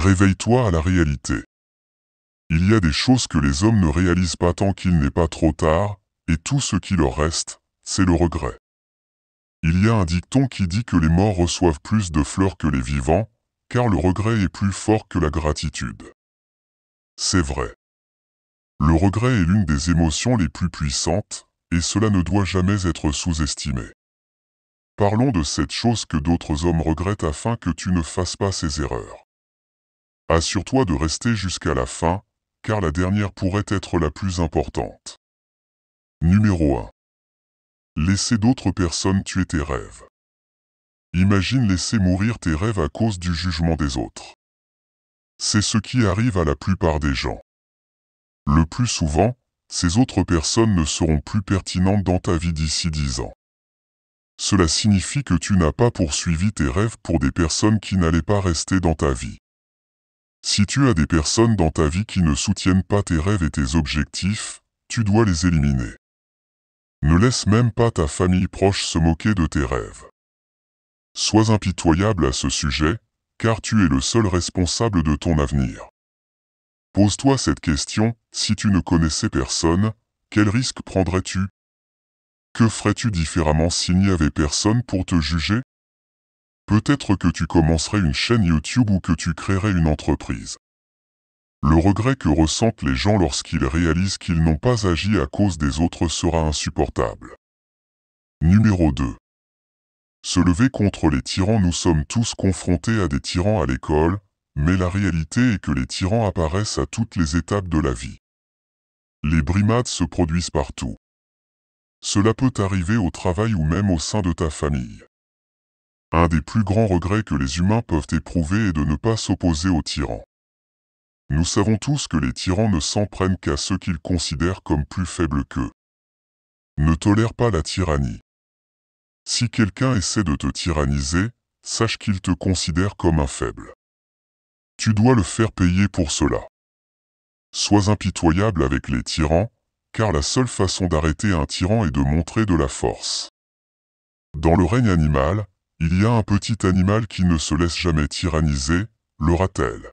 Réveille-toi à la réalité. Il y a des choses que les hommes ne réalisent pas tant qu'il n'est pas trop tard, et tout ce qui leur reste, c'est le regret. Il y a un dicton qui dit que les morts reçoivent plus de fleurs que les vivants, car le regret est plus fort que la gratitude. C'est vrai. Le regret est l'une des émotions les plus puissantes, et cela ne doit jamais être sous-estimé. Parlons de cette chose que d'autres hommes regrettent afin que tu ne fasses pas ces erreurs. Assure-toi de rester jusqu'à la fin, car la dernière pourrait être la plus importante. Numéro 1. Laisser d'autres personnes tuer tes rêves. Imagine laisser mourir tes rêves à cause du jugement des autres. C'est ce qui arrive à la plupart des gens. Le plus souvent, ces autres personnes ne seront plus pertinentes dans ta vie d'ici 10 ans. Cela signifie que tu n'as pas poursuivi tes rêves pour des personnes qui n'allaient pas rester dans ta vie. Si tu as des personnes dans ta vie qui ne soutiennent pas tes rêves et tes objectifs, tu dois les éliminer. Ne laisse même pas ta famille proche se moquer de tes rêves. Sois impitoyable à ce sujet, car tu es le seul responsable de ton avenir. Pose-toi cette question, si tu ne connaissais personne, quel risque prendrais-tu? Que ferais-tu différemment s'il n'y avait personne pour te juger? Peut-être que tu commencerais une chaîne YouTube ou que tu créerais une entreprise. Le regret que ressentent les gens lorsqu'ils réalisent qu'ils n'ont pas agi à cause des autres sera insupportable. Numéro 2. Se lever contre les tyrans. Nous sommes tous confrontés à des tyrans à l'école, mais la réalité est que les tyrans apparaissent à toutes les étapes de la vie. Les brimades se produisent partout. Cela peut arriver au travail ou même au sein de ta famille. Un des plus grands regrets que les humains peuvent éprouver est de ne pas s'opposer aux tyrans. Nous savons tous que les tyrans ne s'en prennent qu'à ceux qu'ils considèrent comme plus faibles qu'eux. Ne tolère pas la tyrannie. Si quelqu'un essaie de te tyranniser, sache qu'il te considère comme un faible. Tu dois le faire payer pour cela. Sois impitoyable avec les tyrans, car la seule façon d'arrêter un tyran est de montrer de la force. Dans le règne animal, il y a un petit animal qui ne se laisse jamais tyranniser, le ratel.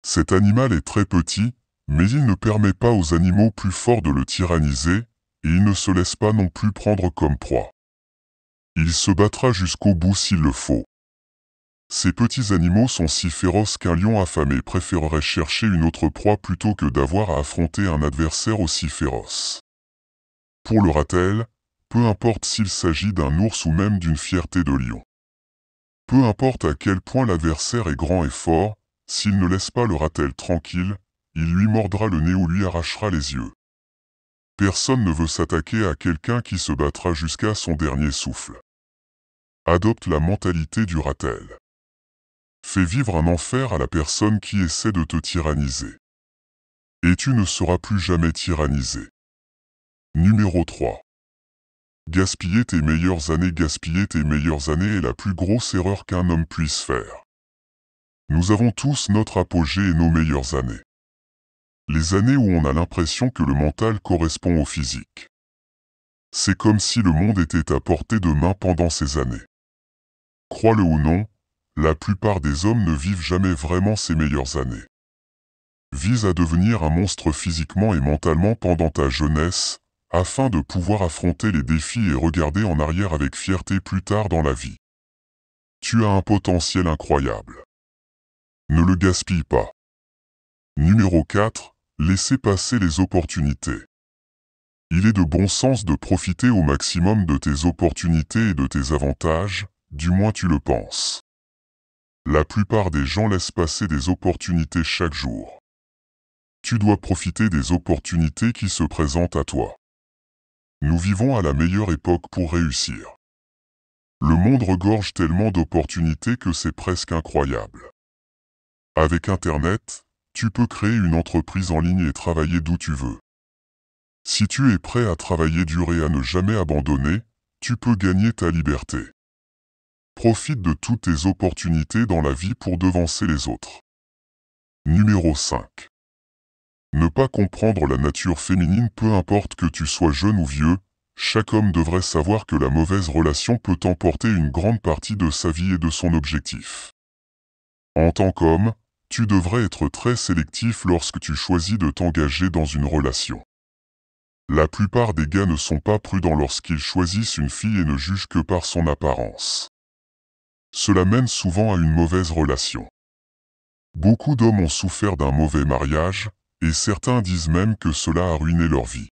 Cet animal est très petit, mais il ne permet pas aux animaux plus forts de le tyranniser, et il ne se laisse pas non plus prendre comme proie. Il se battra jusqu'au bout s'il le faut. Ces petits animaux sont si féroces qu'un lion affamé préférerait chercher une autre proie plutôt que d'avoir à affronter un adversaire aussi féroce. Pour le ratel, peu importe s'il s'agit d'un ours ou même d'une fierté de lion. Peu importe à quel point l'adversaire est grand et fort, s'il ne laisse pas le ratel tranquille, il lui mordra le nez ou lui arrachera les yeux. Personne ne veut s'attaquer à quelqu'un qui se battra jusqu'à son dernier souffle. Adopte la mentalité du ratel. Fais vivre un enfer à la personne qui essaie de te tyranniser. Et tu ne seras plus jamais tyrannisé. Numéro 3. Gaspiller tes meilleures années. Gaspiller tes meilleures années est la plus grosse erreur qu'un homme puisse faire. Nous avons tous notre apogée et nos meilleures années. Les années où on a l'impression que le mental correspond au physique. C'est comme si le monde était à portée de main pendant ces années. Crois-le ou non, la plupart des hommes ne vivent jamais vraiment ces meilleures années. Vise à devenir un monstre physiquement et mentalement pendant ta jeunesse, afin de pouvoir affronter les défis et regarder en arrière avec fierté plus tard dans la vie. Tu as un potentiel incroyable. Ne le gaspille pas. Numéro 4. Laissez passer les opportunités. Il est de bon sens de profiter au maximum de tes opportunités et de tes avantages, du moins tu le penses. La plupart des gens laissent passer des opportunités chaque jour. Tu dois profiter des opportunités qui se présentent à toi. Nous vivons à la meilleure époque pour réussir. Le monde regorge tellement d'opportunités que c'est presque incroyable. Avec Internet, tu peux créer une entreprise en ligne et travailler d'où tu veux. Si tu es prêt à travailler dur et à ne jamais abandonner, tu peux gagner ta liberté. Profite de toutes tes opportunités dans la vie pour devancer les autres. Numéro 5. Ne pas comprendre la nature féminine. Peu importe que tu sois jeune ou vieux, chaque homme devrait savoir que la mauvaise relation peut emporter une grande partie de sa vie et de son objectif. En tant qu'homme, tu devrais être très sélectif lorsque tu choisis de t'engager dans une relation. La plupart des gars ne sont pas prudents lorsqu'ils choisissent une fille et ne jugent que par son apparence. Cela mène souvent à une mauvaise relation. Beaucoup d'hommes ont souffert d'un mauvais mariage, et certains disent même que cela a ruiné leur vie.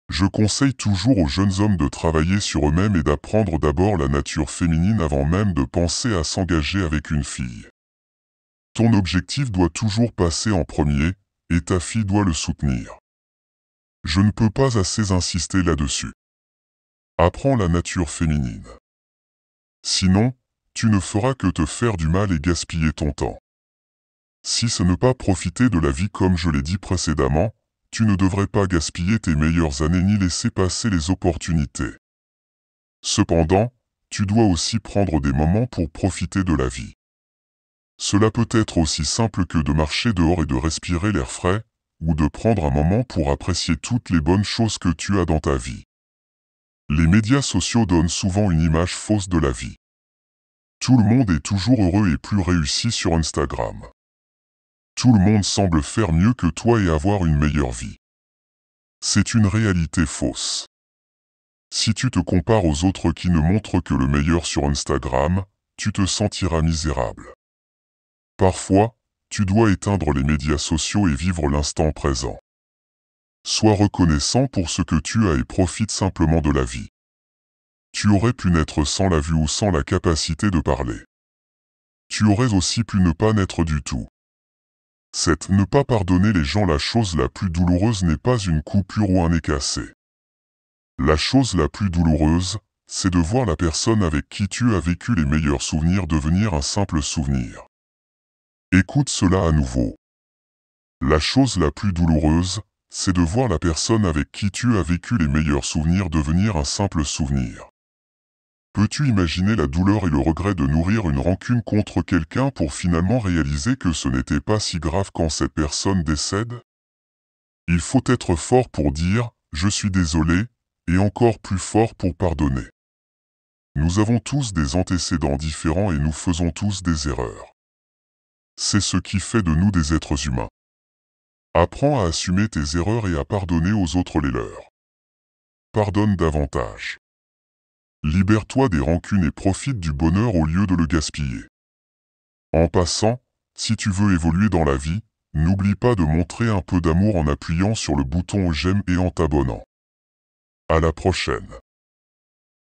Je conseille toujours aux jeunes hommes de travailler sur eux-mêmes et d'apprendre d'abord la nature féminine avant même de penser à s'engager avec une fille. Ton objectif doit toujours passer en premier, et ta fille doit le soutenir. Je ne peux pas assez insister là-dessus. Apprends la nature féminine. Sinon, tu ne feras que te faire du mal et gaspiller ton temps. Si ce n'est pas profiter de la vie comme je l'ai dit précédemment, tu ne devrais pas gaspiller tes meilleures années ni laisser passer les opportunités. Cependant, tu dois aussi prendre des moments pour profiter de la vie. Cela peut être aussi simple que de marcher dehors et de respirer l'air frais, ou de prendre un moment pour apprécier toutes les bonnes choses que tu as dans ta vie. Les médias sociaux donnent souvent une image fausse de la vie. Tout le monde est toujours heureux et plus réussi sur Instagram. Tout le monde semble faire mieux que toi et avoir une meilleure vie. C'est une réalité fausse. Si tu te compares aux autres qui ne montrent que le meilleur sur Instagram, tu te sentiras misérable. Parfois, tu dois éteindre les médias sociaux et vivre l'instant présent. Sois reconnaissant pour ce que tu as et profite simplement de la vie. Tu aurais pu naître sans la vue ou sans la capacité de parler. Tu aurais aussi pu ne pas naître du tout. Cette ne pas pardonner les gens, la chose la plus douloureuse n'est pas une coupure ou un nez cassé. La chose la plus douloureuse, c'est de voir la personne avec qui tu as vécu les meilleurs souvenirs devenir un simple souvenir. Écoute cela à nouveau. La chose la plus douloureuse, c'est de voir la personne avec qui tu as vécu les meilleurs souvenirs devenir un simple souvenir. Peux-tu imaginer la douleur et le regret de nourrir une rancune contre quelqu'un pour finalement réaliser que ce n'était pas si grave quand cette personne décède? Il faut être fort pour dire « je suis désolé » et encore plus fort pour pardonner. Nous avons tous des antécédents différents et nous faisons tous des erreurs. C'est ce qui fait de nous des êtres humains. Apprends à assumer tes erreurs et à pardonner aux autres les leurs. Pardonne davantage. Libère-toi des rancunes et profite du bonheur au lieu de le gaspiller. En passant, si tu veux évoluer dans la vie, n'oublie pas de montrer un peu d'amour en appuyant sur le bouton j'aime et en t'abonnant. À la prochaine.